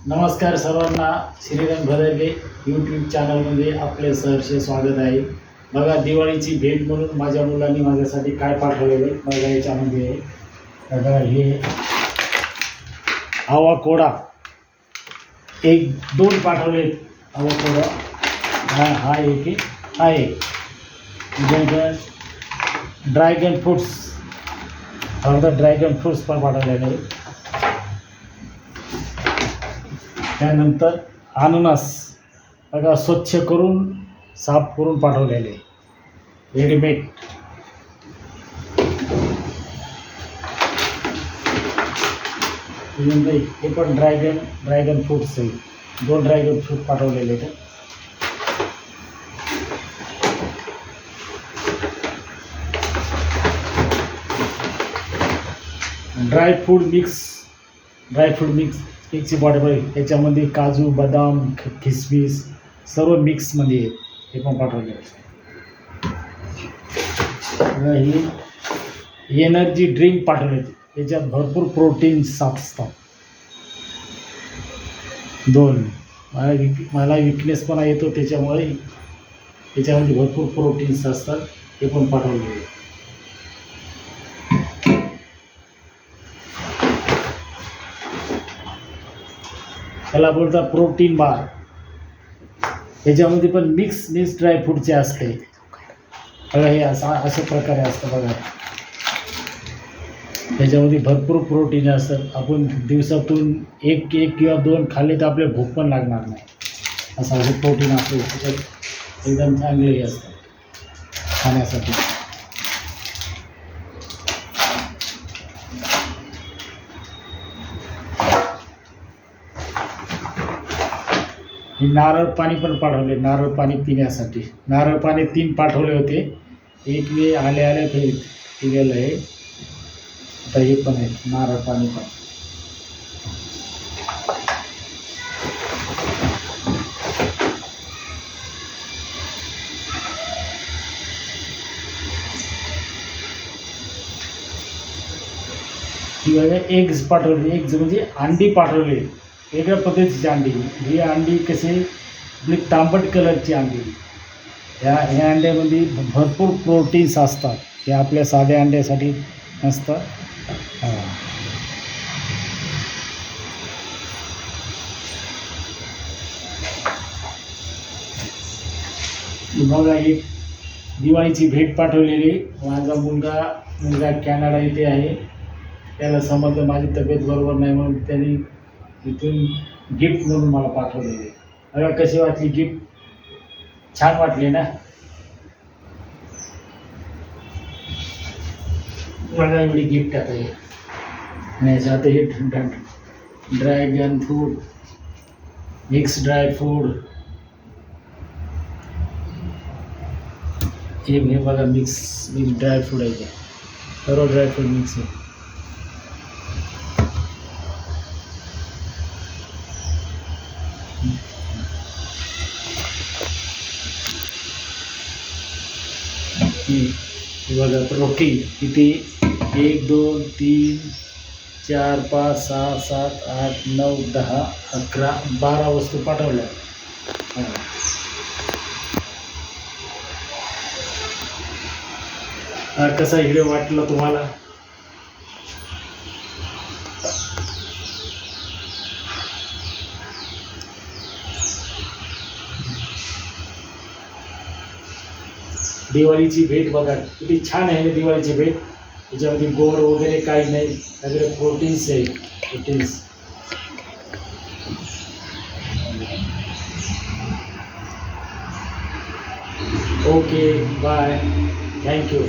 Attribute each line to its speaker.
Speaker 1: नमस्कार सर्वांना, श्रीरंग भदरगे यूट्यूब चॅनलमध्ये आपले सहर्ष स्वागत आहे. बघा, दिवाळीची भेट म्हणून माझ्या मुलांनी माझ्यासाठी काय पाठवलेले बघा. याच्यामध्ये बघा, हे आवाकोडा एक दोन पाठवले. आवाकोडा हा एक आहे. ड्रॅगन फ्रूट्स ड्रॅगन फ्रूट्स पण पाठवलेले आहे. त्यानंतर अननस बघा, स्वच्छ करून साफ करून पाठवलेले रेडीमेड. हे पण ड्रॅगन फ्रूट्स आहे. दोन ड्रॅगन फ्रूट पाठवलेले आहेत. ड्रायफ्रूट मिक्सची बॉटल आहे. त्याच्यामध्ये काजू, बदाम, किसमिस सर्व मिक्समध्ये आहे. हे पण पाठवले. ही एनर्जी ड्रिंक पाठवले. त्याच्यात भरपूर प्रोटीन्स असतात. दोन मला विकनेस पण येतो, त्याच्यामुळे त्याच्यामध्ये भरपूर प्रोटीन्स असतात. हे पण पाठवले. त्याला बोलतात प्रोटीन बार. त्याच्यामध्ये पण मिक्स ड्रायफ्रूटचे असते. बघा, हे अशा प्रकारे असतं बघा. त्याच्यामध्ये भरपूर प्रोटीन असतात. आपण दिवसातून एक किंवा दोन खाल्ले तर आपल्याला भूक पण लागणार नाही. असं प्रोटीन असते त्याच्यात. एकदम चांगले असतात खाण्यासाठी. हे नारळ पाणी पण पाठवले. नारळ पाणी पिण्यासाठी नारळ पाणी 3 पाठवले होते. एक मी आले ते गेलं आहे. आता हे पण आहे नारळ पाणी पण. एग्स पाठवले. एग्ज म्हणजे अंडी पाठवले. वेगळ्या पद्धतीची अंडी. ही अंडी कशी तांबट कलरची अंडी. ह्या अंड्यामध्ये भरपूर प्रोटीन्स असतात. हे आपल्या साध्या अंड्यासाठी नसतात. बघा, एक दिवाळीची भेट पाठवलेली. माझा मुलगा कॅनडा इथे आहे. त्याला समजलं माझी तब्येत बरोबर नाही म्हणून त्यांनी इथून गिफ्ट म्हणून मला पाठवलेले. बघा कशी वाटली गिफ्ट. छान वाटली ना. बघा एवढी गिफ्ट आता हे. आणि याच्यात हे dragon fruit, mix dry fruit. हे बघा मिक्स ड्राय फ्रूट आहे. सर्व ड्राय फ्रूट मिक्स आहे. बघा प्रोटीन किती. 1 2 3 4 5 6 7 8 9 10 11 12 वस्तू पाठवल्या. कसा व्हिडिओ वाटला तुम्हाला? दिवाळीची भेट बघा किती छान आहे. दिवाळीची भेट. त्याच्यामध्ये गोड वगैरे काही नाही, सगळे प्रोटीन्स आहे. प्रोटीन्स. Okay bye, thank you.